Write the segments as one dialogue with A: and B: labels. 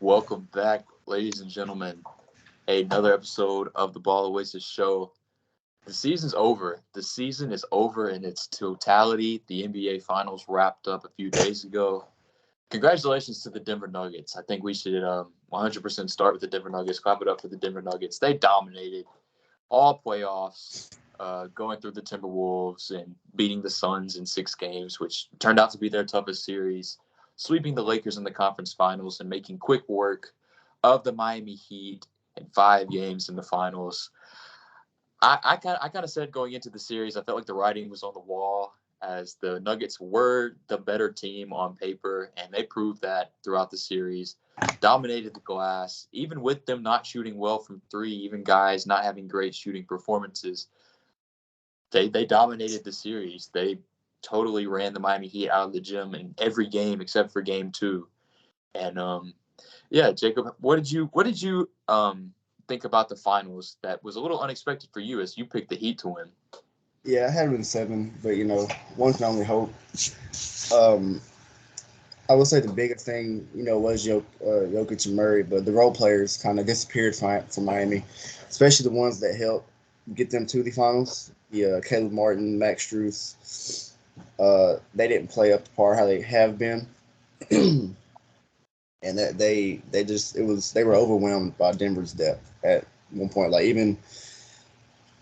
A: Welcome back, ladies and gentlemen. Another episode of the Ball Oasis show. The season's over. The season is over in its totality. The NBA Finals wrapped up a few days ago. Congratulations to the Denver Nuggets. I think we should 100% start with the Denver Nuggets. Clap it up for the Denver Nuggets. They dominated all playoffs, going through the Timberwolves and beating the Suns in 6 games, which turned out to be their toughest series, sweeping the Lakers in the conference finals and making quick work of the Miami Heat in 5 games in the finals. I kind of said going into the series, I felt like the writing was on the wall as the Nuggets were the better team on paper, and they proved that throughout the series. Dominated the glass, even with them not shooting well from three, even guys not having great shooting performances. They dominated the series. They totally ran the Miami Heat out of the gym in every game except for game two. And yeah, Jacob, what did you think about the finals? That was a little unexpected for you as you picked the Heat to win.
B: Yeah, I had him in seven, but one can only hope. Um, I would say the biggest thing, was Jokic and Murray, but the role players kind of disappeared from Miami, especially the ones that helped get them to the finals. Yeah, Caleb Martin, Max Strus, they didn't play up to par how they have been, and that they just they were overwhelmed by Denver's depth at one point. Like even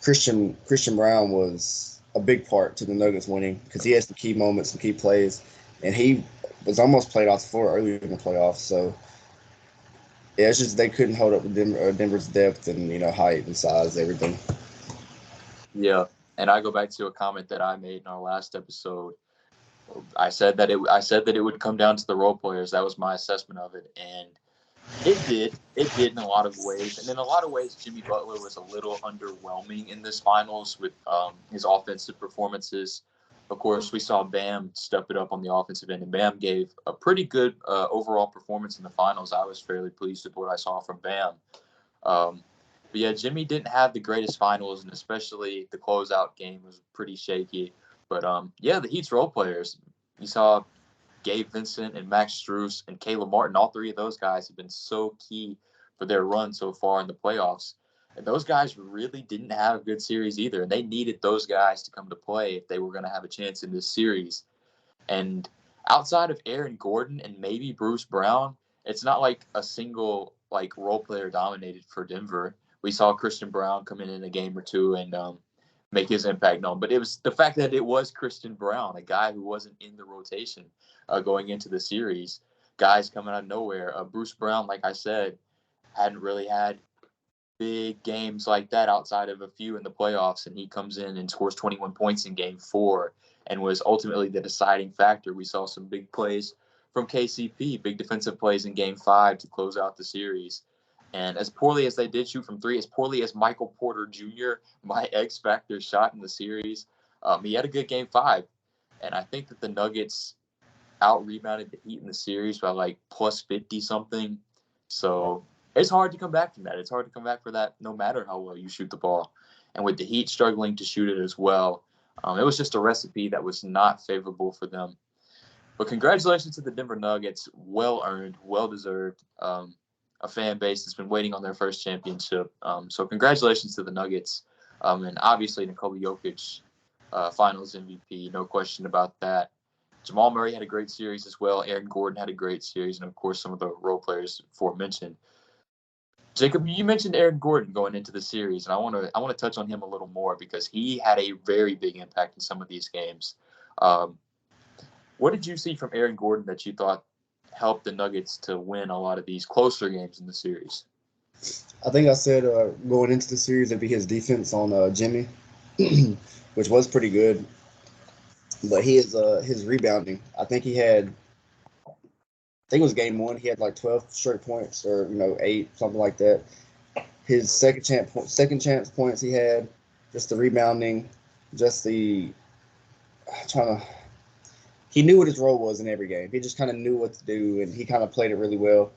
B: Christian Brown was a big part to the Nuggets winning because he had some key moments, some key plays, and he was almost played off the floor earlier in the playoffs. So yeah, it's just they couldn't hold up with Denver's depth and height and size, everything.
A: Yeah, and I go back to a comment that I made in our last episode. I said that it would come down to the role players. That was my assessment of it, and it did. It did in a lot of ways, and in a lot of ways, Jimmy Butler was a little underwhelming in this finals with his offensive performances. Of course, we saw Bam step it up on the offensive end, and Bam gave a pretty good overall performance in the finals. I was fairly pleased with what I saw from Bam. Um, but yeah, Jimmy didn't have the greatest finals, and especially the closeout game was pretty shaky. But yeah, the Heat's role players. You saw Gabe Vincent and Max Strus and Caleb Martin. All three of those guys have been so key for their run so far in the playoffs. And those guys really didn't have a good series either. And they needed those guys to come to play if they were going to have a chance in this series. And outside of Aaron Gordon and maybe Bruce Brown, it's not like a single like role player dominated for Denver. We saw Christian Brown come in a game or two and make his impact known. But it was the fact that it was Christian Brown, a guy who wasn't in the rotation going into the series. Guys coming out of nowhere. Bruce Brown, like I said, hadn't really had big games like that outside of a few in the playoffs, and he comes in and scores 21 points in game four and was ultimately the deciding factor. We saw some big plays from KCP, big defensive plays in game five to close out the series. And as poorly as they did shoot from three, as poorly as Michael Porter Jr., my X Factor, shot in the series, he had a good game five. And I think that the Nuggets out rebounded the Heat in the series by like plus 50 something. So it's hard to come back from that. It's hard to come back for that no matter how well you shoot the ball. And with the Heat struggling to shoot it as well, it was just a recipe that was not favorable for them. But congratulations to the Denver Nuggets. Well earned, well deserved. A fan base that's been waiting on their first championship. So congratulations to the Nuggets. And obviously Nikola Jokic, Finals MVP, no question about that. Jamal Murray had a great series as well. Aaron Gordon had a great series, and of course, some of the role players aforementioned. Jacob, you mentioned Aaron Gordon going into the series, and I want to touch on him a little more because he had a very big impact in some of these games. Um, what did you see from Aaron Gordon that you thought helped the Nuggets to win a lot of these closer games in the series?
B: I think I said going into the series it'd be his defense on Jimmy, which was pretty good. But his rebounding. I think it was game one. He had like 12 straight points, or 8, something like that. His second chance points he had, just the rebounding, just the trying to. He knew what his role was in every game. He just kind of knew what to do, and he kind of played it really well.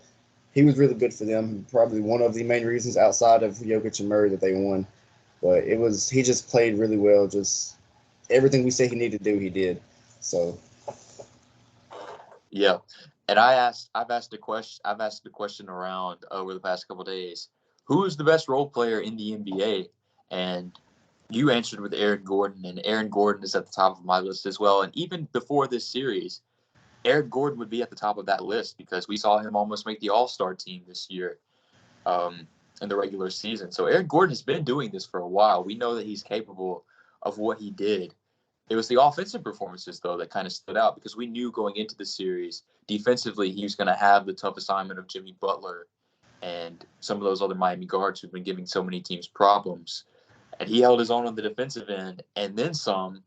B: He was really good for them. Probably one of the main reasons outside of Jokic and Murray that they won. But he just played really well. Just everything we said he needed to do, he did. So
A: Yeah. And I've asked the question around over the past couple of days. Who is the best role player in the NBA? And you answered with Aaron Gordon, and Aaron Gordon is at the top of my list as well. And even before this series, Aaron Gordon would be at the top of that list because we saw him almost make the All-Star team this year in the regular season. So Aaron Gordon has been doing this for a while. We know that he's capable of what he did. It was the offensive performances, though, that kind of stood out because we knew going into the series, defensively, he was going to have the tough assignment of Jimmy Butler and some of those other Miami guards who've been giving so many teams problems. And he held his own on the defensive end and then some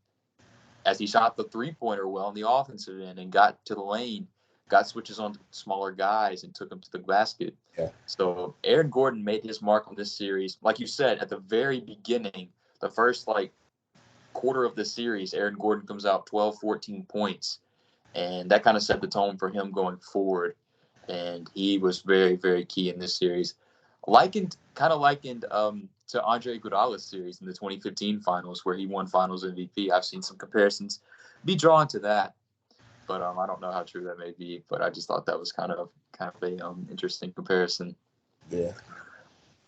A: as he shot the three-pointer well on the offensive end and got to the lane, got switches on smaller guys and took them to the basket.
B: Yeah.
A: So Aaron Gordon made his mark on this series. Like you said, at the very beginning, the first, quarter of the series, Aaron Gordon comes out 12, 14 points. And that kind of set the tone for him going forward. And he was very, very key in this series. Likened to Andre Iguodala's series in the 2015 finals where he won finals MVP. I've seen some comparisons be drawn to that. But I don't know how true that may be. But I just thought that was kind of a interesting comparison.
B: Yeah.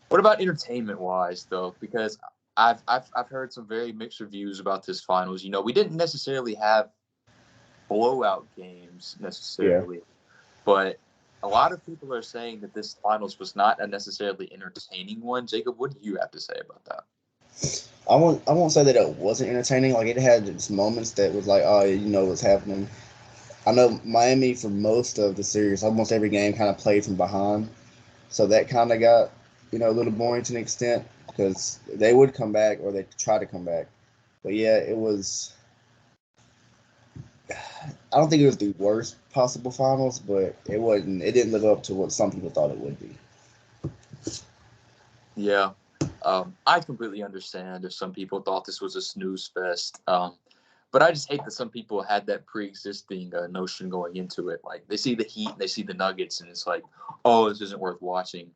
A: What about entertainment-wise, though? Because I've heard some very mixed reviews about this finals. We didn't necessarily have blowout games necessarily, but a lot of people are saying that this finals was not a necessarily entertaining one. Jacob, what do you have to say about that?
B: I won't say that it wasn't entertaining. Like, it had its moments that was like, oh, you know what's happening. I know Miami for most of the series, almost every game kind of played from behind, so that kind of got a little boring to an extent because they would come back or they try to come back. But yeah, it was. I don't think it was the worst possible finals, but it wasn't. It didn't live up to what some people thought it would be.
A: Yeah, I completely understand if some people thought this was a snooze fest. But I just hate that some people had that pre-existing notion going into it. Like they see the Heat, they see the Nuggets, and it's like, oh, this isn't worth watching.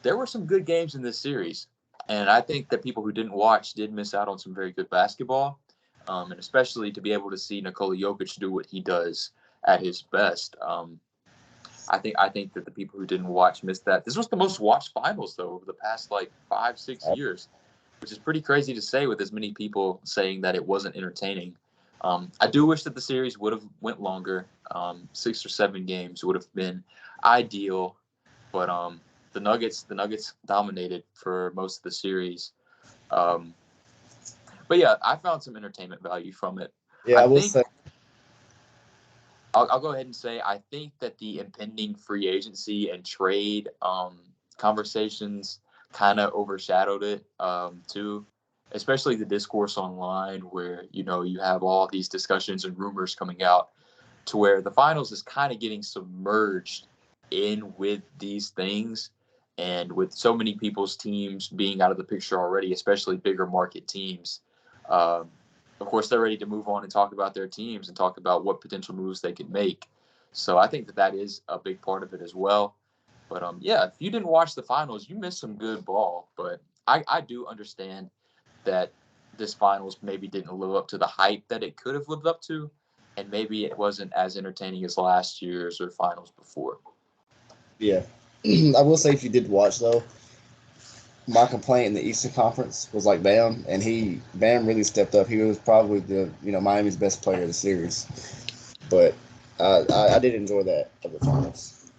A: There were some good games in this series, and I think that people who didn't watch did miss out on some very good basketball. And especially to be able to see Nikola Jokic do what he does at his best. I think that the people who didn't watch missed that. This was the most watched finals though over the past 5-6 years, which is pretty crazy to say with as many people saying that it wasn't entertaining. I do wish that the series would have went longer. 6 or 7 games would have been ideal, but the Nuggets dominated for most of the series. But yeah, I found some entertainment value from it.
B: Yeah, I will say.
A: I'll go ahead and say I think that the impending free agency and trade conversations kind of overshadowed it too, especially the discourse online where you have all these discussions and rumors coming out to where the finals is kind of getting submerged in with these things. And with so many people's teams being out of the picture already, especially bigger market teams, of course, they're ready to move on and talk about their teams and talk about what potential moves they could make. So I think that is a big part of it as well. But yeah, if you didn't watch the finals, you missed some good ball. But I do understand that this finals maybe didn't live up to the hype that it could have lived up to. And maybe it wasn't as entertaining as last year's or finals before.
B: Yeah. I will say if you did watch, though, my complaint in the Eastern Conference was like Bam, and Bam really stepped up. He was probably the Miami's best player of the series. But I did enjoy that of the finals.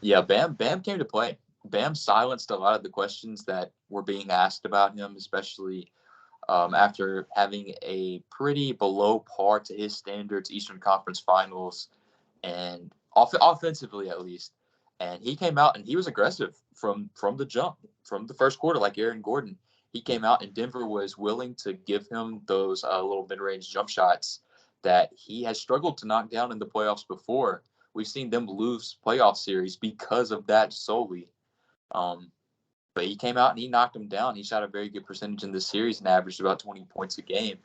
A: Yeah, Bam came to play. Bam silenced a lot of the questions that were being asked about him, especially after having a pretty below par to his standards Eastern Conference Finals, and offensively at least. And he came out and he was aggressive from the jump, from the first quarter, like Aaron Gordon. He came out and Denver was willing to give him those little mid-range jump shots that he has struggled to knock down in the playoffs before. We've seen them lose playoff series because of that solely. But he came out and he knocked him down. He shot a very good percentage in this series and averaged about 20 points a game.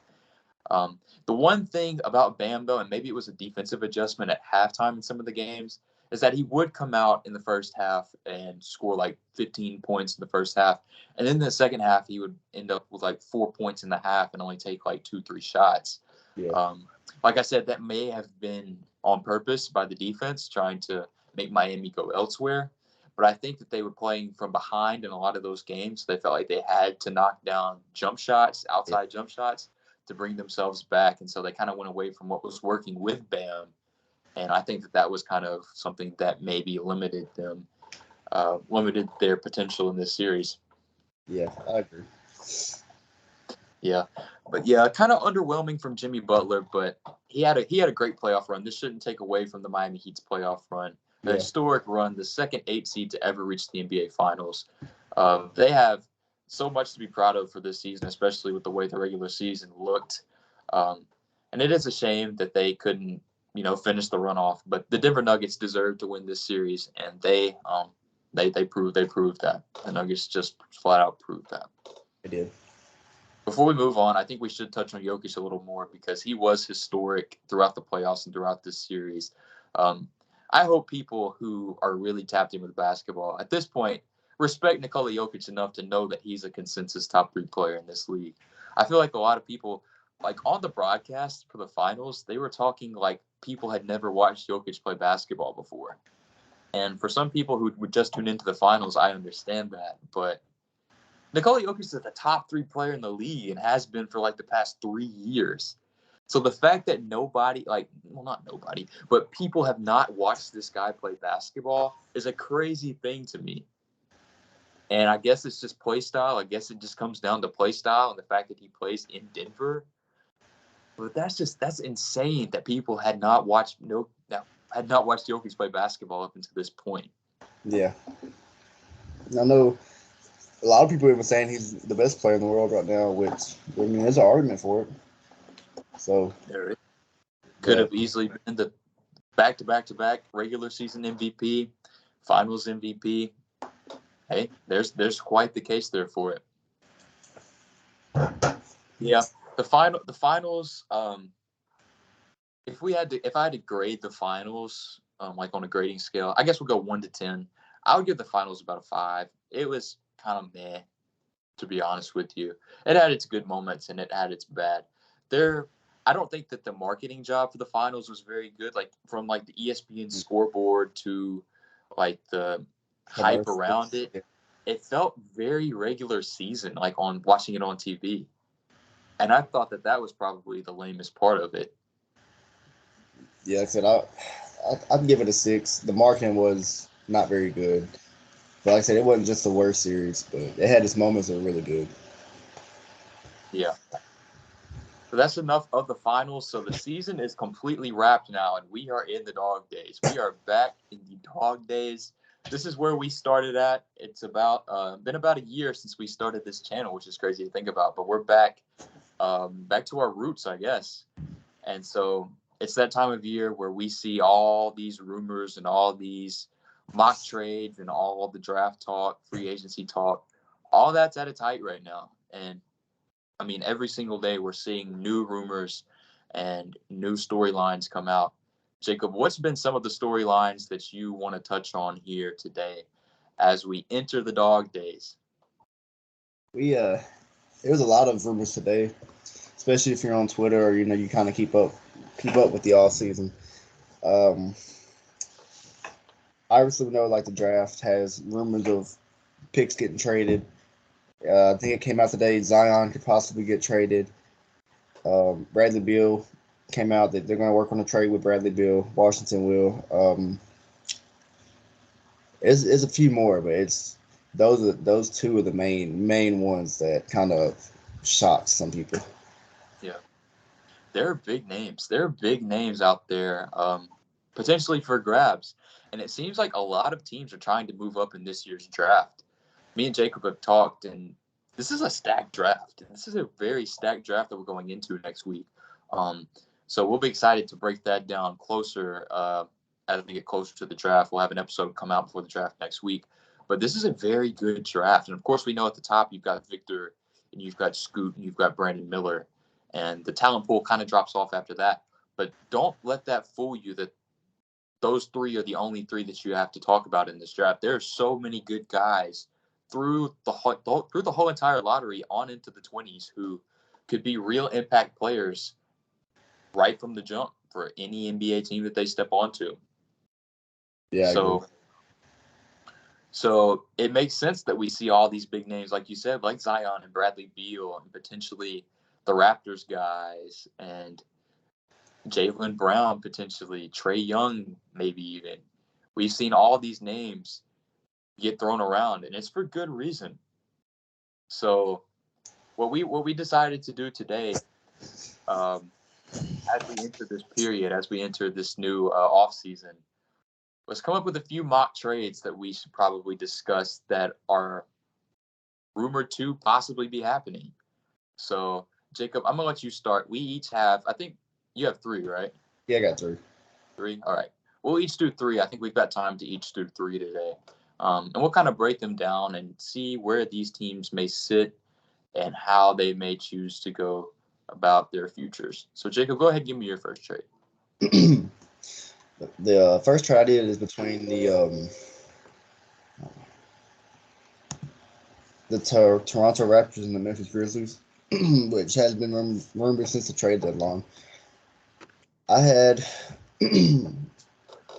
A: The one thing about Bam, though, and maybe it was a defensive adjustment at halftime in some of the games, is that he would come out in the first half and score 15 points in the first half. And then in the second half, he would end up with 4 points in the half and only take 2-3 shots.
B: Yeah.
A: like I said, that may have been on purpose by the defense trying to make Miami go elsewhere. But I think that they were playing from behind in a lot of those games. They felt like they had to knock down jump shots, outside jump shots, to bring themselves back. And so they kind of went away from what was working with Bam. And I think that that was kind of something that maybe limited them, limited their potential in this series.
B: Yeah, I agree.
A: Yeah, but yeah, kind of underwhelming from Jimmy Butler, but he had a great playoff run. This shouldn't take away from the Miami Heat's playoff run, a
B: Yeah,
A: historic run, the second 8 seed to ever reach the NBA Finals. They have so much to be proud of for this season, especially with the way the regular season looked. Um, and it is a shame that they couldn't, finish the run off. But the Denver Nuggets deserved to win this series, and they proved that. The Nuggets just flat out proved that.
B: I did.
A: Before we move on, I think we should touch on Jokic a little more because he was historic throughout the playoffs and throughout this series. Um, I hope people who are really tapped in with basketball at this point respect Nikola Jokic enough to know that he's a consensus top 3 player in this league. I feel like a lot of people, like on the broadcast for the finals, they were talking like people had never watched Jokic play basketball before. And for some people who would just tune into the finals, I understand that. But Nikola Jokic is the top 3 player in the league and has been for like the past 3 years. So the fact that nobody, not nobody, but people have not watched this guy play basketball is a crazy thing to me. And I guess it's just play style. I guess it just comes down to play style and the fact that he plays in Denver. But that's insane that people had not watched Jokic play basketball up until this point.
B: Yeah. I know a lot of people even saying he's the best player in the world right now, which, I mean, there's an argument for it. So
A: There it could have easily been the back-to-back regular season MVP, finals MVP. Hey, there's quite the case there for it. Yeah, the finals. If I had to grade the finals, like on a grading scale, I guess we'll go 1 to 10. I would give the finals about a 5. It was kind of meh, to be honest with you. It had its good moments and it had its bad. I don't think that the marketing job for the finals was very good. Like from like the ESPN scoreboard to like the hype around it, it felt very regular season, like on watching it on TV. And I thought that was probably the lamest part of it.
B: Yeah, like I said, I'd give it a 6. The marketing was not very good. But like I said, it wasn't just the worst series, but it had its moments that were really good.
A: Yeah. So that's enough of the finals. So the season is completely wrapped now, and we are in the dog days. We are back in the dog days. This is where we started at. It's been about a year since we started this channel, which is crazy to think about. But we're back to our roots, I guess. And so it's that time of year where we see all these rumors and all these mock trades and all the draft talk, free agency talk. All that's at its height right now. And I mean, every single day we're seeing new rumors and new storylines come out. Jacob, what's been some of the storylines that you want to touch on here today as we enter the dog days?
B: There was a lot of rumors today, especially if you're on Twitter or you kind of keep up with the off season. Obviously, we know like the draft has rumors of picks getting traded. I think it came out today. Zion could possibly get traded. Bradley Beal came out that they're going to work on a trade with Bradley Beal. Washington will. There's a few more, but it's those two are the main ones that kind of shocked some people.
A: Yeah, there are big names. There are big names out there, potentially for grabs. And it seems like a lot of teams are trying to move up in this year's draft. Me and Jacob have talked, and this is a stacked draft. This is a very stacked draft that we're going into next week. So we'll be excited to break that down closer as we get closer to the draft. We'll have an episode come out before the draft next week. But this is a very good draft. And, of course, we know at the top you've got Victor and you've got Scoot and you've got Brandon Miller. And the talent pool kind of drops off after that. But don't let that fool you that those 3 are the only 3 that you have to talk about in this draft. There are so many good guys through the whole entire lottery on into the 20s who could be real impact players right from the jump for any NBA team that they step onto.
B: Yeah,
A: So it makes sense that we see all these big names, like you said, like Zion and Bradley Beal and potentially the Raptors guys and Jaylen Brown, potentially Trae Young, maybe even. We've seen all these names get thrown around, and it's for good reason. So what we decided to do today, as we enter this period, as we enter this new off season, was come up with a few mock trades that we should probably discuss that are rumored to possibly be happening. So, Jacob, I'm going to let you start. We each have, I think you have 3, right?
B: Yeah, I got 3.
A: 3? All right. We'll each do 3. I think we've got time to each do 3 today. And we'll kind of break them down and see where these teams may sit and how they may choose to go about their futures. So, Jacob, go ahead and give me your first trade.
B: The first trade I did is between the Toronto Raptors and the Memphis Grizzlies, which has been rumored since the trade deadline. I had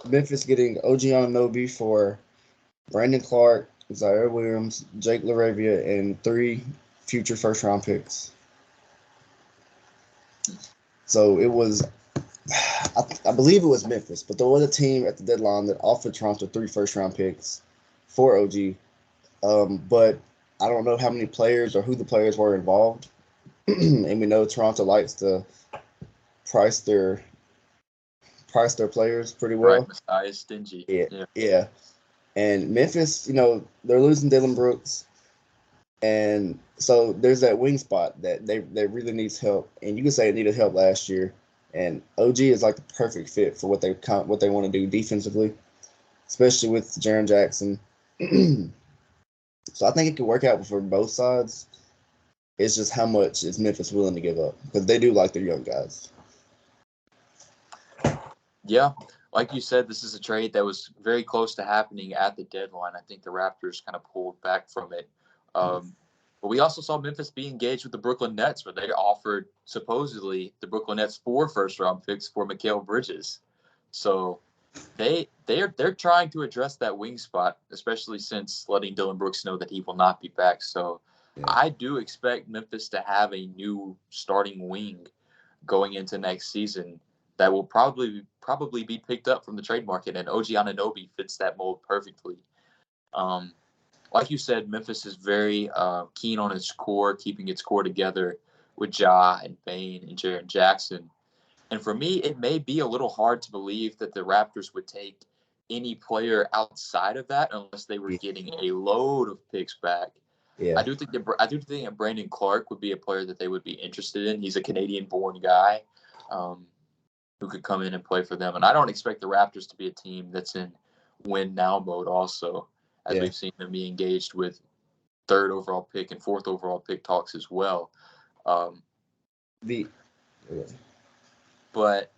B: Memphis getting OG Anunoby for Brandon Clark, Zaire Williams, Jake LaRavia, and 3 future first-round picks. So it was, I believe it was Memphis, but there was a team at the deadline that offered Toronto 3 first-round picks for OG. But I don't know how many players or who the players were involved. And we know Toronto likes to price their players pretty well.
A: Right, Messiah stingy.
B: Yeah. And Memphis, they're losing Dylan Brooks. And so there's that wing spot that they really needs help. And you can say it needed help last year. And OG is like the perfect fit for what they want to do defensively, especially with Jaren Jackson. So I think it could work out for both sides. It's just how much is Memphis willing to give up, because they do like their young guys.
A: Yeah, like you said, this is a trade that was very close to happening at the deadline. I think the Raptors kind of pulled back from it. But we also saw Memphis be engaged with the Brooklyn Nets, where they offered supposedly the Brooklyn Nets 4 first-round picks for Mikal Bridges. So they're trying to address that wing spot, especially since letting Dylan Brooks know that he will not be back. So yeah. I do expect Memphis to have a new starting wing going into next season that will probably be picked up from the trade market, and OG Anunoby fits that mold perfectly. Like you said, Memphis is very keen on its core, keeping its core together with Ja and Bane and Jaren Jackson. And for me, it may be a little hard to believe that the Raptors would take any player outside of that unless they were getting a load of picks back. Yeah. I do think that Brandon Clark would be a player that they would be interested in. He's a Canadian-born guy who could come in and play for them. And I don't expect the Raptors to be a team that's in win-now mode also, as we've seen them be engaged with 3rd overall pick and 4th overall pick talks as well. But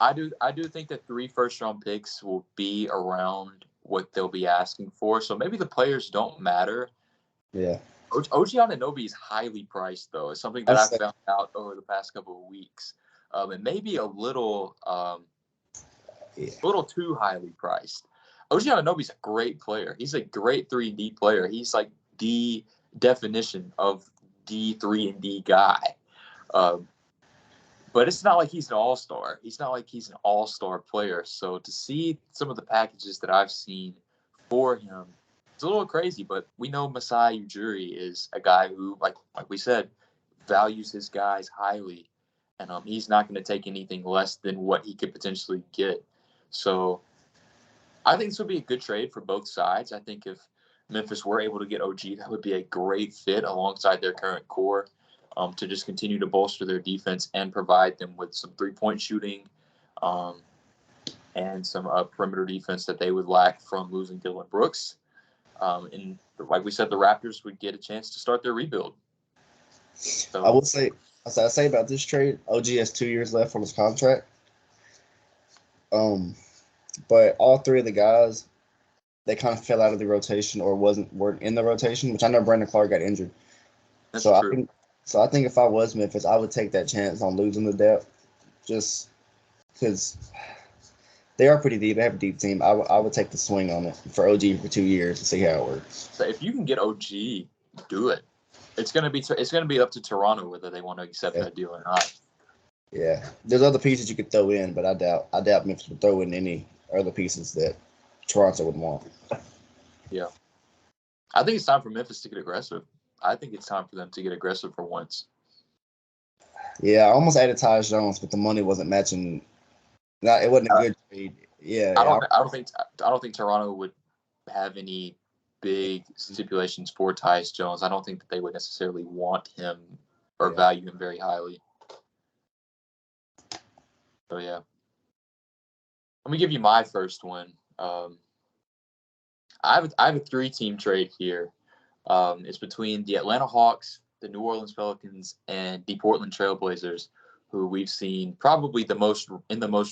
A: I do think that 3 first-round picks will be around what they'll be asking for. So maybe the players don't matter.
B: Yeah.
A: OG Anunoby is highly priced, though. It's something that I've found out over the past couple of weeks. And maybe a little too highly priced. OG Anunoby's a great player. He's a great 3-and-D player. He's like the definition of D 3-and-D guy. But it's not like he's an all-star. He's not like he's an all-star player. So to see some of the packages that I've seen for him, it's a little crazy. But we know Masai Ujiri is a guy who, like we said, values his guys highly. And he's not going to take anything less than what he could potentially get. So I think this would be a good trade for both sides. I think if Memphis were able to get OG, that would be a great fit alongside their current core. To just continue to bolster their defense and provide them with some 3-point shooting and some perimeter defense that they would lack from losing Dylan Brooks. And like we said, the Raptors would get a chance to start their rebuild. So,
B: I will say about this trade, OG has 2 years left on his contract. But all 3 of the guys, they kind of fell out of the rotation or weren't in the rotation, which I know Brandon Clark got injured.
A: That's true.
B: I think if I was Memphis, I would take that chance on losing the depth just because they are pretty deep. They have a deep team. I would take the swing on it for OG for 2 years to see how it works.
A: So if you can get OG, do it. It's gonna be up to Toronto whether they want to accept that deal or not.
B: Yeah, there's other pieces you could throw in, but I doubt Memphis would throw in any other pieces that Toronto would want.
A: Yeah, I think it's time for Memphis to get aggressive. I think it's time for them to get aggressive for once.
B: Yeah, I almost added Tyus Jones, but the money wasn't matching. No, it wasn't a good trade. Yeah,
A: I don't think Toronto would have any big stipulations for Tyus Jones. I don't think that they would necessarily want him or value him very highly. So yeah, let me give you my first one. I have a 3-team trade here. It's between the Atlanta Hawks, the New Orleans Pelicans, and the Portland Trailblazers, who we've seen probably the most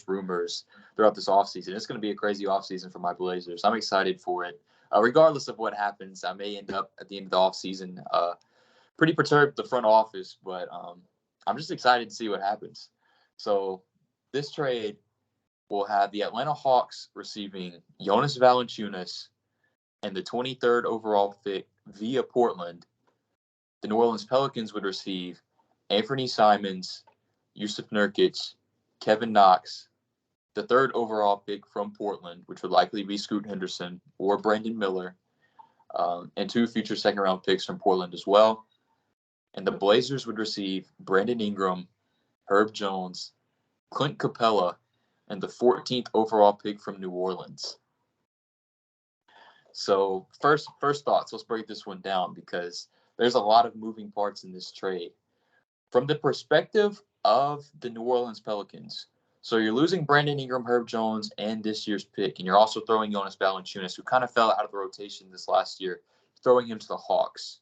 A: rumors throughout this offseason. It's going to be a crazy offseason for my Blazers. I'm excited for it. Regardless of what happens, I may end up at the end of the offseason pretty perturbed the front office, but I'm just excited to see what happens. So this trade will have the Atlanta Hawks receiving Jonas Valanciunas and the 23rd overall pick via Portland. The New Orleans Pelicans would receive Anthony Simons, Yusuf Nurkic, Kevin Knox, the 3rd overall pick from Portland, which would likely be Scoot Henderson or Brandon Miller, and 2 future second-round picks from Portland as well. And the Blazers would receive Brandon Ingram, Herb Jones, Clint Capella, and the 14th overall pick from New Orleans. So first thoughts, let's break this one down because there's a lot of moving parts in this trade. From the perspective of the New Orleans Pelicans, so you're losing Brandon Ingram, Herb Jones, and this year's pick, and you're also throwing Jonas Valanciunas, who kind of fell out of the rotation this last year, throwing him to the Hawks.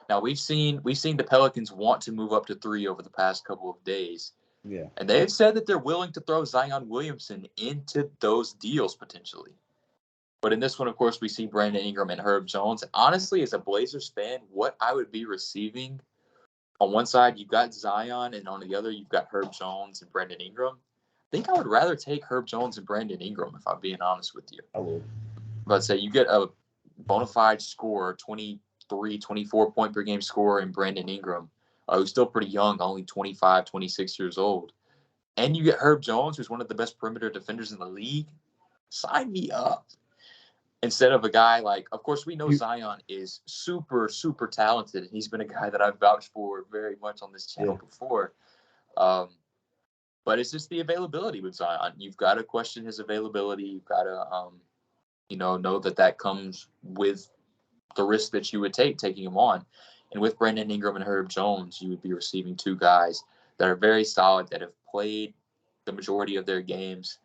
A: Now we've seen the Pelicans want to move up to 3 over the past couple of days.
B: Yeah.
A: And they've said that they're willing to throw Zion Williamson into those deals potentially. But in this one, of course, we see Brandon Ingram and Herb Jones. Honestly, as a Blazers fan, what I would be receiving, on one side, you've got Zion, and on the other, you've got Herb Jones and Brandon Ingram. I think I would rather take Herb Jones and Brandon Ingram, if I'm being honest with you.
B: I would.
A: But say you get a bona fide scorer, 23, 24 point per game scorer in Brandon Ingram, who's still pretty young, only 25, 26 years old. And you get Herb Jones, who's one of the best perimeter defenders in the league. Sign me up. Instead of a guy like, of course, we know Zion is super, super talented. And he's been a guy that I've vouched for very much on this channel before. But it's just the availability with Zion. You've got to question his availability. You've got to, know that comes with the risk that you would take taking him on. And with Brandon Ingram and Herb Jones, you would be receiving 2 guys that are very solid, that have played the majority of their games,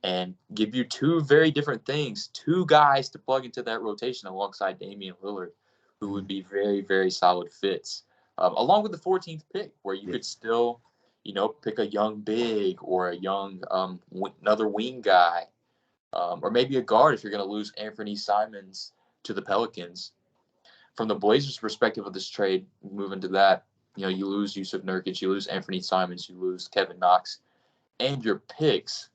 A: and give you 2 very different things, 2 guys to plug into that rotation alongside Damian Lillard, who would be very, very solid fits, along with the 14th pick, where you could still, pick a young big or a young another wing guy, or maybe a guard if you're going to lose Anthony Simons to the Pelicans. From the Blazers' perspective of this trade, moving to that, you lose Yusuf Nurkic, you lose Anthony Simons, you lose Kevin Knox, and your picks.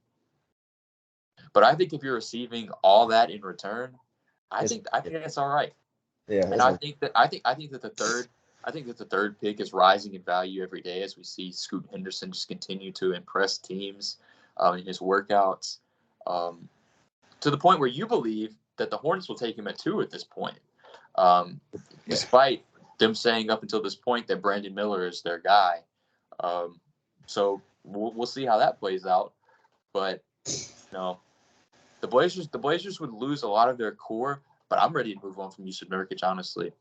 A: But I think if you're receiving all that in return, I think that's all right.
B: Yeah,
A: and I think that the third pick is rising in value every day as we see Scoot Henderson just continue to impress teams in his workouts, to the point where you believe that the Hornets will take him at 2 at this point, despite them saying up until this point that Brandon Miller is their guy. So we'll see how that plays out. But the Blazers would lose a lot of their core, but I'm ready to move on from Yusuf Nurkic, honestly.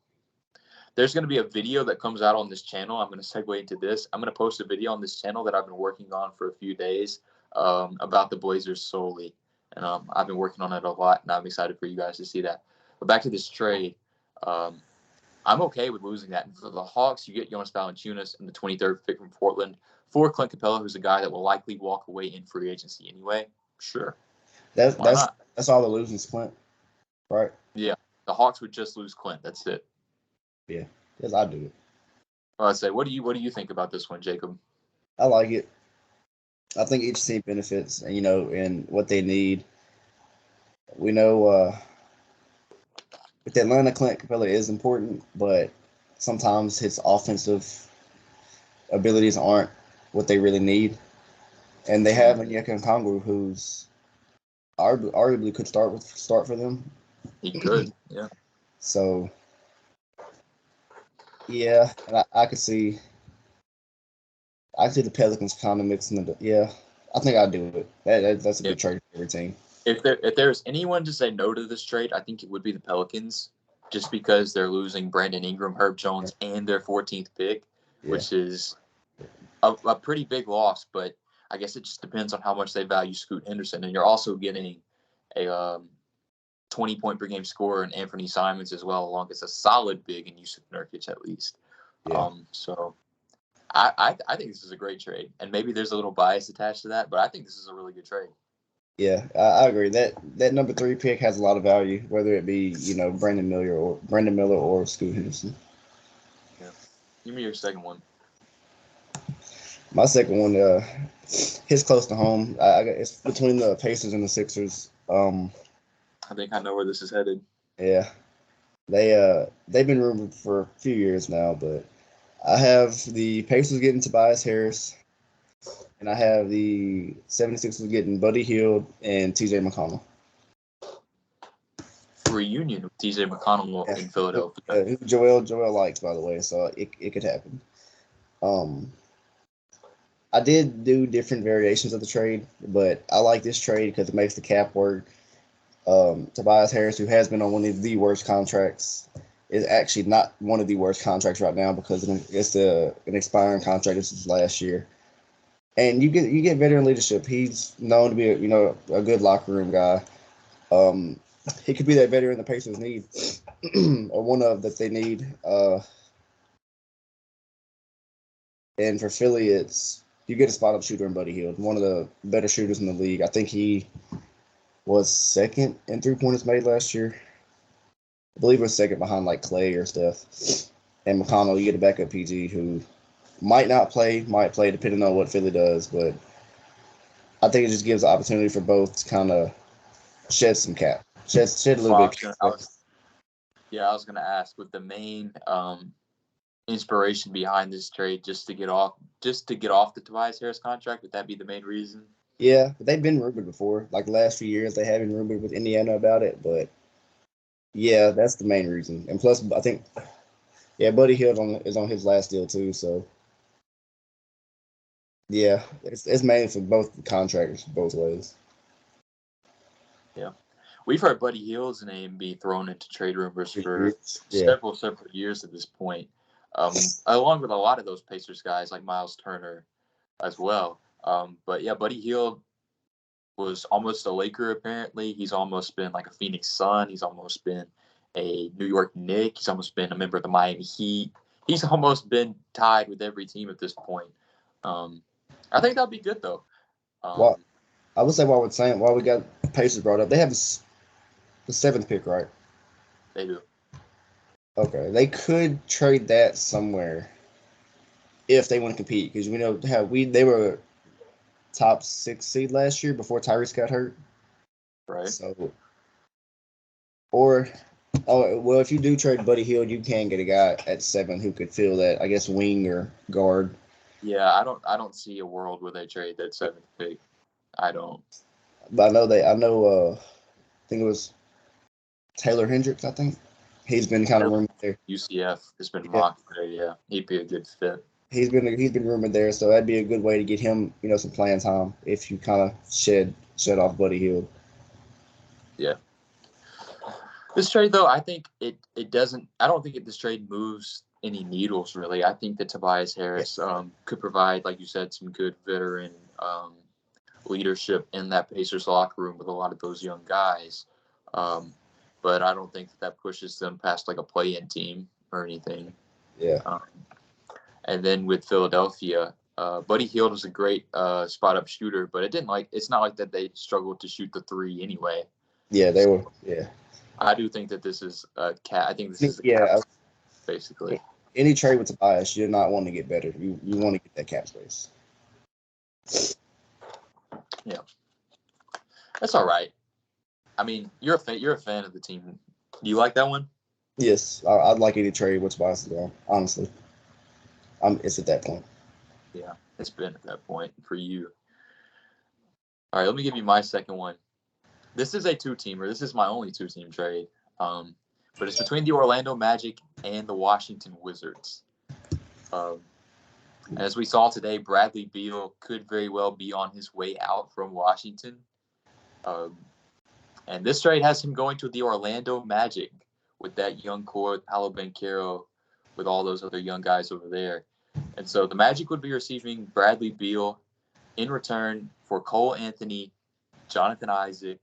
A: There's going to be a video that comes out on this channel. I'm going to segue into this. I'm going to post a video on this channel that I've been working on for a few days about the Blazers solely. And I've been working on it a lot, and I'm excited for you guys to see that. But back to this trade, I'm okay with losing that. And for the Hawks, you get Jonas Valanciunas and the 23rd pick from Portland for Clint Capella, who's a guy that will likely walk away in free agency anyway. Sure.
B: That's all the losing Clint, right?
A: Yeah, the Hawks would just lose Clint. That's it.
B: Yeah, yes, I do it.
A: I'd say, what do you think about this one, Jacob?
B: I like it. I think each team benefits, in what they need. We know with Atlanta, Clint Capella is important, but sometimes his offensive abilities aren't what they really need. And they have Onyeka Okongwu, who's arguably could start for them.
A: He could, yeah.
B: So yeah, and I could see the Pelicans kind of mixing it. Yeah, I think I'd do it. That's a
A: Yeah.
B: good trade for every team.
A: If there's anyone to say no to this trade, I think it would be the Pelicans, just because they're losing Brandon Ingram, Herb Jones, and their 14th pick,
B: Yeah,
A: which is a pretty big loss. But I guess it just depends on how much they value Scoot Henderson, and you're also getting a 20-point per game scorer in Anthony Simons as well, along with a solid big in Yusuf Nurkic at least.
B: yeah,
A: So I think this is a great trade, and maybe there's a little bias attached to that, but I think this is a really good trade.
B: yeah. I agree that number 3 pick has a lot of value, whether it be Brandon Miller or Scoot Henderson.
A: Yeah. Give me your second one.
B: My second one, hits close to home. It's between the Pacers and the Sixers.
A: I think I know where this is headed.
B: Yeah, they've been rumored for a few years now, but I have the Pacers getting Tobias Harris, and I have the 76ers getting Buddy Hield and T.J. McConnell.
A: Reunion with TJ McConnell
B: Yeah,
A: in Philadelphia.
B: who Joel likes, by the way, so it could happen. Um, I did do different variations of the trade, but I like this trade because it makes the cap work. Tobias Harris, who has been on one of the worst contracts, is actually not one of the worst contracts right now because it's an expiring contract. This is last year, and you get veteran leadership. He's known to be a good locker room guy. Um, he could be that veteran the Pacers need, or one of that they need. And for Philly, it's you get a spot up shooter in Buddy Hield, one of the better shooters in the league. I think he was second in 3-pointers made last year. I believe we're second behind like Clay or stuff. And McConnell, you get a backup PG who might not play, might play depending on what Philly does, but I think it just gives the opportunity for both to kind of shed some cap, shed a little
A: Well,
B: bit.
A: I was gonna ask with the main inspiration behind this trade just to get off the Tobias Harris contract. Would that be the main reason?
B: Yeah, but they've been rumored before. Like the last few years, they have been rumored with Indiana about it, but yeah, that's the main reason. And plus, I think Buddy Hield is on his last deal too, so yeah, it's mainly for both contractors both ways.
A: Yeah. We've heard Buddy Hield's name be thrown into trade rumors for
B: Yeah,
A: several years at this point, along with a lot of those Pacers guys like Miles Turner as well. But yeah, Buddy Hield was almost a Laker apparently. He's almost been like a Phoenix Sun. He's almost been a New York Knick. He's almost been a member of the Miami Heat. He's almost been tied with every team at this point. I think that'll be good though.
B: well, I would say while we got Pacers brought up, they have the 7th pick, right?
A: They do.
B: Okay, they could trade that somewhere if they want to compete because we know how they were top 6 seed last year before Tyrese got hurt.
A: Right.
B: So, or well, if you do trade Buddy Hield, you can get a guy at 7 who could fill that, I guess, wing or guard.
A: Yeah, I don't see a world where they trade that 7th pick. I don't.
B: But I think it was Taylor Hendricks. I think he's been kind of rumored there.
A: UCF has been
B: Yeah,
A: mocked there. Yeah, he'd be a good fit.
B: he's been rumored there, so that'd be a good way to get him, some playing time if you kind of shed off Buddy Hield.
A: Yeah. This trade, though, I think it doesn't. I don't think this trade moves any needles really. I think that Tobias Harris could provide, like you said, some good veteran leadership in that Pacers locker room with a lot of those young guys. But I don't think that pushes them past like a play-in team or anything.
B: Yeah.
A: And then with Philadelphia, Buddy Hield is a great spot-up shooter, but it's not like that they struggled to shoot the 3 anyway.
B: Yeah, they were. Yeah.
A: I do think that this is a cap. I think this is a cap, basically.
B: Any trade with Tobias, you're not wanting to get better. You want to get that cap space.
A: Yeah, that's all right. I mean, you're a fan of the team. Do you like that one?
B: Yes, I'd like any trade with Tobias as well. Honestly, it's at that point.
A: Yeah, it's been at that point for you. All right, let me give you my second one. This is a two-teamer. This is my only two-team trade. But it's between the Orlando Magic and the Washington Wizards. Um, as we saw today, Bradley Beal could very well be on his way out from Washington. And this trade has him going to the Orlando Magic with that young core, Paolo Banchero, with all those other young guys over there. And so the Magic would be receiving Bradley Beal in return for Cole Anthony, Jonathan Isaac,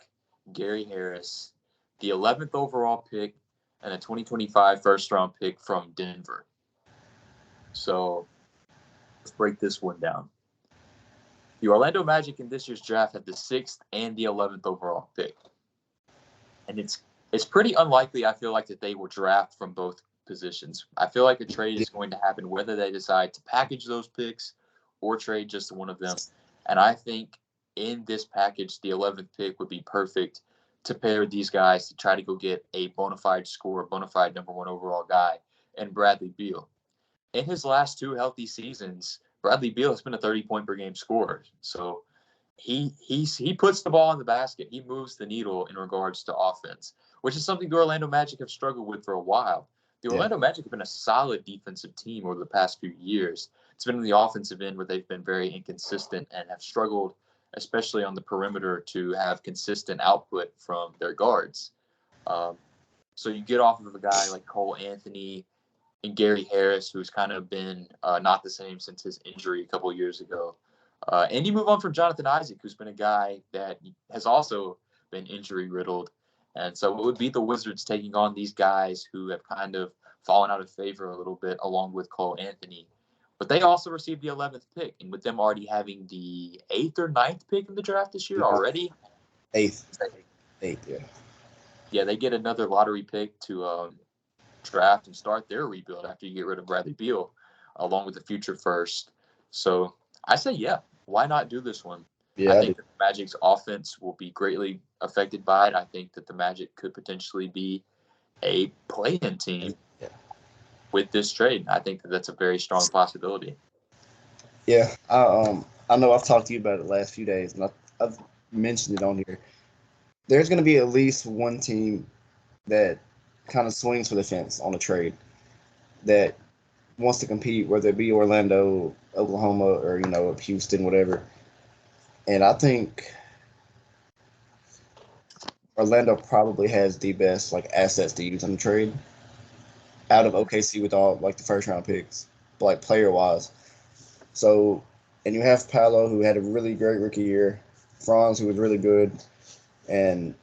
A: Gary Harris, the 11th overall pick, and a 2025 first-round pick from Denver. So let's break this one down. The Orlando Magic in this year's draft had the 6th and the 11th overall pick. And it's pretty unlikely, I feel like, that they will draft from both positions. I feel like a trade is going to happen whether they decide to package those picks or trade just one of them. And I think in this package, the 11th pick would be perfect to pair these guys to try to go get a bona fide scorer, bona fide number one overall guy, and Bradley Beal. In his last two healthy seasons, Bradley Beal has been a 30-point per game scorer. So he puts the ball in the basket. He moves the needle in regards to offense, which is something the Orlando Magic have struggled with for a while. The Orlando Magic have been a solid defensive team over the past few years. It's been in the offensive end where they've been very inconsistent and have struggled, especially on the perimeter, to have consistent output from their guards. So you get off of a guy like Cole Anthony and Gary Harris, who's kind of been not the same since his injury a couple of years ago. And you move on from Jonathan Isaac, who's been a guy that has also been injury riddled. And so it would be the Wizards taking on these guys who have kind of fallen out of favor a little bit, along with Cole Anthony. But they also received the 11th pick. And with them already having the 8th or 9th pick in the draft this year already.
B: Eighth, yeah.
A: Yeah, they get another lottery pick to draft and start their rebuild after you get rid of Bradley Beal, along with the future first. So I say, yeah, why not do this one?
B: Yeah,
A: I think that the Magic's offense will be greatly affected by it. I think that the Magic could potentially be a play-in team with this trade. I think that that's a very strong possibility.
B: Yeah, I know I've talked to you about it the last few days, and I've mentioned it on here. There's going to be at least one team that kind of swings for the fence on a trade that wants to compete, whether it be Orlando, Oklahoma, or Houston, whatever. And I think Orlando probably has the best assets to use on the trade out of OKC with all the first round picks, but player wise. So, and you have Paolo, who had a really great rookie year, Franz, who was really good, and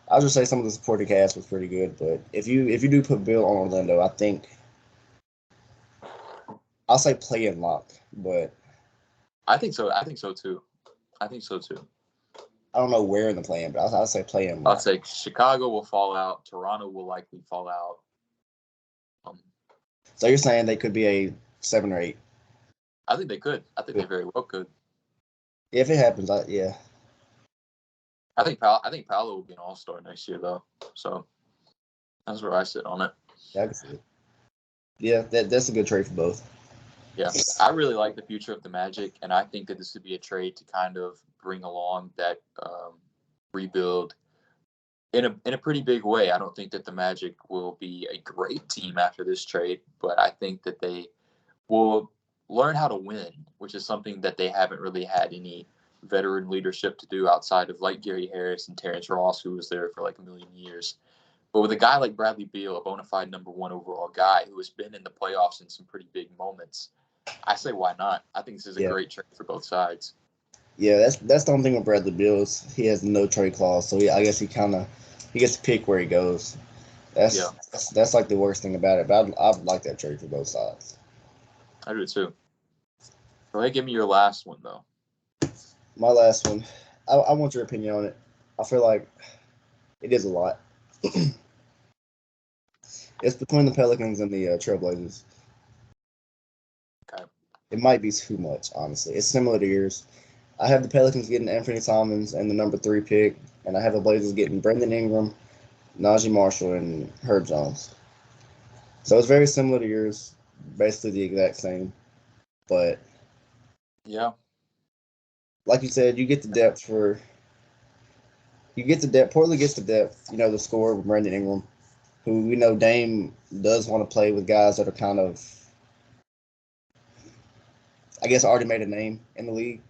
B: I'll just say some of the supporting cast was pretty good. But if you do put Bill on Orlando, I think I'll say play in lock, but
A: I think so. I think so too. I
B: don't know where in the play in, but I'll say play in lock.
A: I'll say Chicago will fall out. Toronto will likely fall out.
B: So you're saying they could be a 7 or 8?
A: I think they could. I think they very well could.
B: If it happens, yeah.
A: I think Paolo will be an all-star next year, though. So that's where I sit on it.
B: Yeah, I can see it. Yeah, that's a good trade for both.
A: Yeah, I really like the future of the Magic, and I think that this would be a trade to kind of bring along that rebuild in a pretty big way. I don't think that the Magic will be a great team after this trade, but I think that they will learn how to win, which is something that they haven't really had any veteran leadership to do outside of Gary Harris and Terrence Ross, who was there for a million years. But with a guy like Bradley Beal, a bona fide number one overall guy who has been in the playoffs in some pretty big moments, I say why not? I think this is a great trade for both sides.
B: Yeah, that's the only thing with Bradley Beal is he has no trade clause, so I guess he gets to pick where he goes. That's the worst thing about it. But I'd like that trade for both sides.
A: I do too. Go ahead, give me your last one though.
B: My last one, I want your opinion on it. I feel like it is a lot. It's between the Pelicans and the Trailblazers.
A: Okay.
B: it might be too much, honestly. It's similar to yours. I have the Pelicans getting Anthony Simons and the number 3 pick, and I have the Blazers getting Brandon Ingram, Najee Marshall, and Herb Jones. So it's very similar to yours, basically the exact same. But
A: Yeah.
B: like you said, you get the depth for you get the depth. Portland gets the depth. You know, the score with Brandon Ingram, who we know Dame does want to play with guys that are kind of, I guess, already made a name in the league.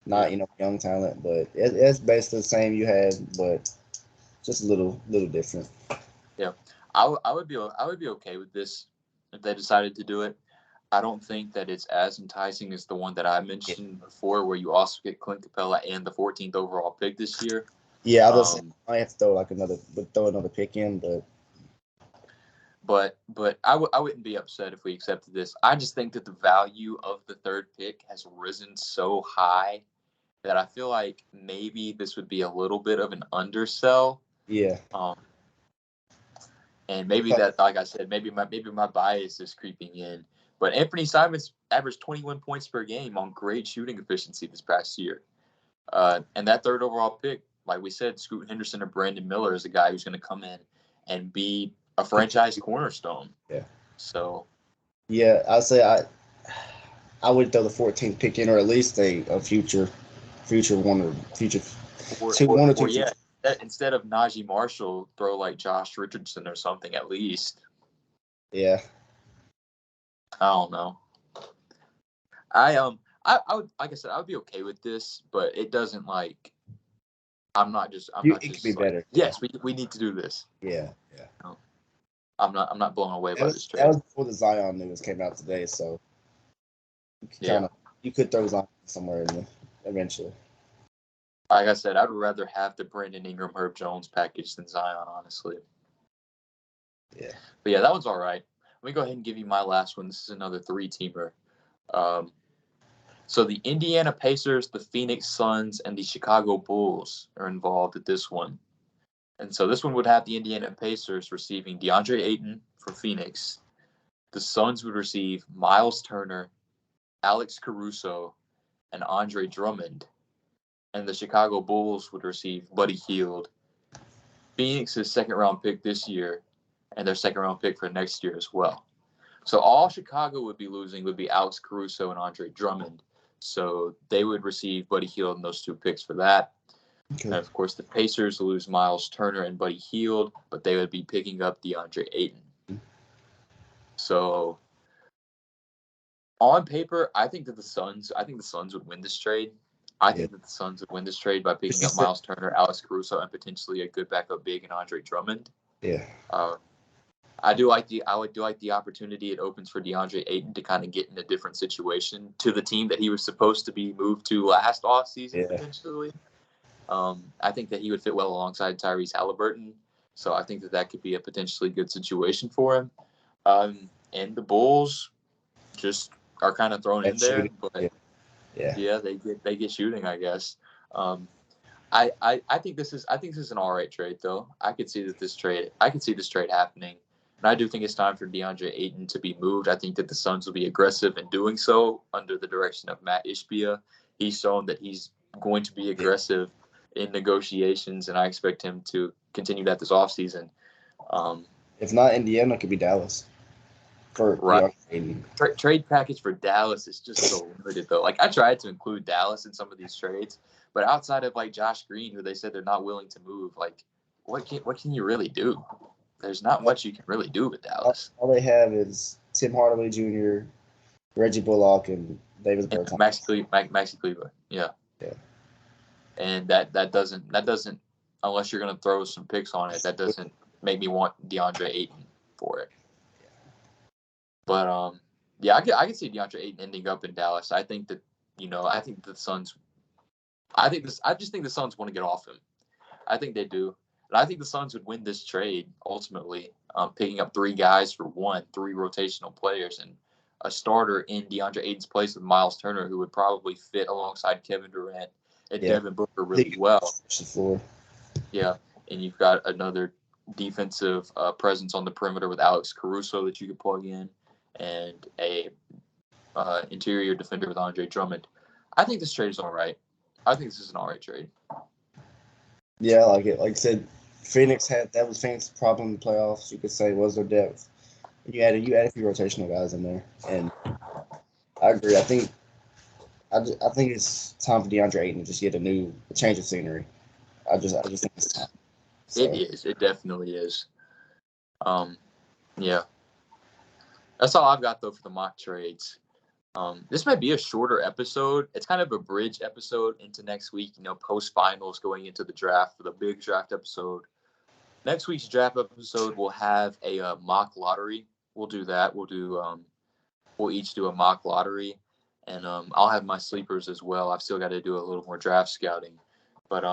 B: Not young talent, but it's basically the same you had, but just a little different.
A: Yeah, I would be okay with this if they decided to do it. I don't think that it's as enticing as the one that I mentioned before, where you also get Clint Capella and the 14th overall pick this year.
B: Yeah, I might have to throw another pick in,
A: but I wouldn't be upset if we accepted this. I just think that the value of the third pick has risen so high that I feel like maybe this would be a little bit of an undersell.
B: yeah.
A: And maybe that, like I said, maybe my bias is creeping in. But Anthony Simons averaged 21 points per game on great shooting efficiency this past year. And that third overall pick, like we said, Scoot Henderson or Brandon Miller is a guy who's going to come in and be a franchise cornerstone.
B: Yeah.
A: So.
B: Yeah, I'd say I would throw the 14th pick in, or at least a future one or future one or two.
A: Yeah, instead of Najee Marshall, throw like Josh Richardson or something at least.
B: Yeah.
A: I don't know. I would, like I said, I would be okay with this, but it doesn't like. I'm not just.
B: It could be
A: like,
B: better.
A: Yes, we need to do this.
B: Yeah.
A: No, I'm not blown away by this trade.
B: That was before the Zion news came out today, so you could throw Zion somewhere in there eventually.
A: Like I said, I'd rather have the Brandon Ingram, Herb Jones package than Zion, honestly.
B: Yeah.
A: But yeah, that one's all right. Let me go ahead and give you my last one. This is another 3-teamer. So the Indiana Pacers, the Phoenix Suns, and the Chicago Bulls are involved at this one. And so this one would have the Indiana Pacers receiving DeAndre Ayton from Phoenix. The Suns would receive Miles Turner, Alex Caruso, and Andre Drummond. And the Chicago Bulls would receive Buddy Hield, Phoenix's second-round pick this year, and their second-round pick for next year as well. So all Chicago would be losing would be Alex Caruso and Andre Drummond. So they would receive Buddy Hield and those 2 picks for that. Okay. And, of course, the Pacers lose Miles Turner and Buddy Hield, but they would be picking up DeAndre Ayton. So on paper, I think the Suns would win this trade. I think that the Suns would win this trade by picking up Miles Turner, Alex Caruso, and potentially a good backup big in Andre Drummond.
B: Yeah.
A: I would like the opportunity it opens for DeAndre Ayton to kind of get in a different situation to the team that he was supposed to be moved to last offseason, potentially. I think that he would fit well alongside Tyrese Halliburton. So I think that could be a potentially good situation for him. And the Bulls just are kind of thrown in there, but they get shooting, I guess. I think this is an all right trade though. I could see this trade happening. And I do think it's time for DeAndre Ayton to be moved. I think that the Suns will be aggressive in doing so under the direction of Matt Ishbia. He's shown that he's going to be aggressive in negotiations, and I expect him to continue that this offseason.
B: If not Indiana, it could be Dallas.
A: Right. Trade package for Dallas is just so limited, though. Like, I tried to include Dallas in some of these trades, but outside of, like, Josh Green, who they said they're not willing to move, like, what can you really do? There's not much you can really do with Dallas.
B: All they have is Tim Hardaway Jr., Reggie Bullock, and Davis Bertans.
A: Maxi Kleber. Yeah. And that doesn't unless you're going to throw some picks on it, that doesn't make me want DeAndre Ayton for it. But I can see DeAndre Ayton ending up in Dallas. I think that I just think the Suns want to get off him. I think they do. And I think the Suns would win this trade ultimately, picking up 3 guys for 3 rotational players, and a starter in DeAndre Ayton's place with Miles Turner, who would probably fit alongside Kevin Durant and Devin Booker really well. Yeah, and you've got another defensive presence on the perimeter with Alex Caruso that you could plug in, and a interior defender with Andre Drummond. I think this trade is all right. I think this is an all right trade.
B: Yeah, I like it. Like I said, that was Phoenix's problem in the playoffs. You could say was their depth. You added a few rotational guys in there, and I agree. I think it's time for DeAndre Ayton to just get a change of scenery. I just think it's time. So.
A: It is. It definitely is. Yeah. That's all I've got though for the mock trades. This might be a shorter episode. It's kind of a bridge episode into next week. Post finals going into the draft for the big draft episode. Next week's draft episode will have a mock lottery. We'll do that. We'll each do a mock lottery, and I'll have my sleepers as well. I've still got to do a little more draft scouting, but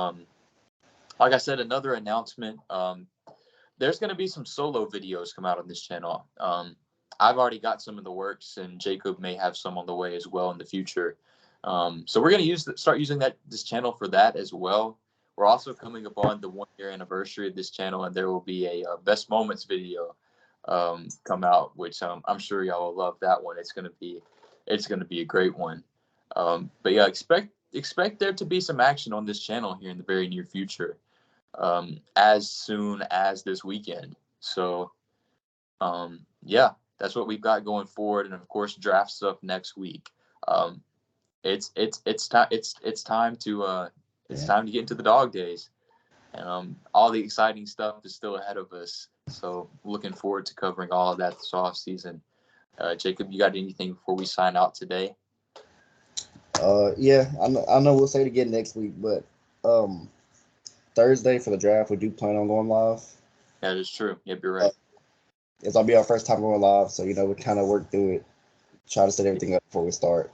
A: like I said, another announcement. There's going to be some solo videos come out on this channel. I've already got some in the works, and Jacob may have some on the way as well in the future. So we're going to start using this channel for that as well. We're also coming upon the 1-year anniversary of this channel, and there will be a best moments video come out, which I'm sure y'all will love that one. It's going to be a great one. But yeah, expect there to be some action on this channel here in the very near future, as soon as this weekend. So yeah, that's what we've got going forward, and of course, draft stuff next week. It's time to get into the dog days, and all the exciting stuff is still ahead of us. So looking forward to covering all of that this off season. Jacob, you got anything before we sign out today?
B: Yeah, I know we'll say it again next week, but Thursday for the draft, we do plan on going live.
A: That is true. Yep, you're right.
B: It'll be our first time going live, so we kind of work through it, try to set everything up before we start.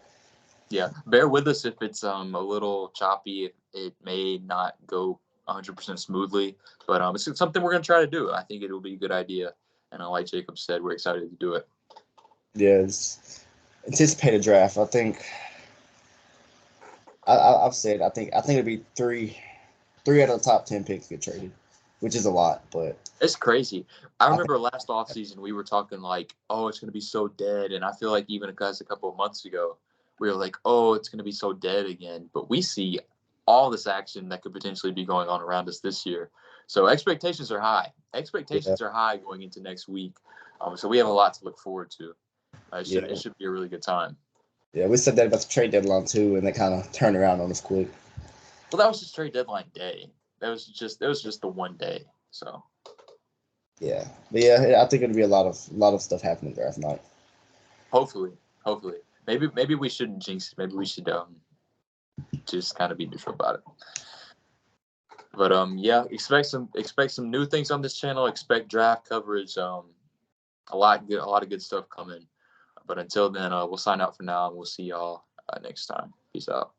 A: Yeah, bear with us if it's a little choppy. It may not go 100% smoothly, but it's something we're going to try to do. I think it will be a good idea, and like Jacob said, we're excited to do it.
B: Yeah, it's anticipated draft. I think I've said I think it'll be three out of the top 10 picks get traded, which is a lot, but
A: it's crazy. I remember last offseason we were talking like, oh, it's going to be so dead, and I feel like even a couple of months ago we were like, oh, it's going to be so dead again. But we see all this action that could potentially be going on around us this year. So expectations are high. Expectations are high going into next week. So we have a lot to look forward to. It should be a really good time.
B: Yeah, we said that about the trade deadline too, and they kind of turned around on us quick.
A: Well, that was just trade deadline day. That was just the one day. So.
B: Yeah, but yeah, I think it'll be a lot of stuff happening draft night.
A: Hopefully. Maybe we shouldn't jinx it. Maybe we should just kind of be neutral about it. But yeah, expect some new things on this channel. Expect draft coverage. A lot of good stuff coming. But until then, we'll sign out for now, and we'll see y'all next time. Peace out.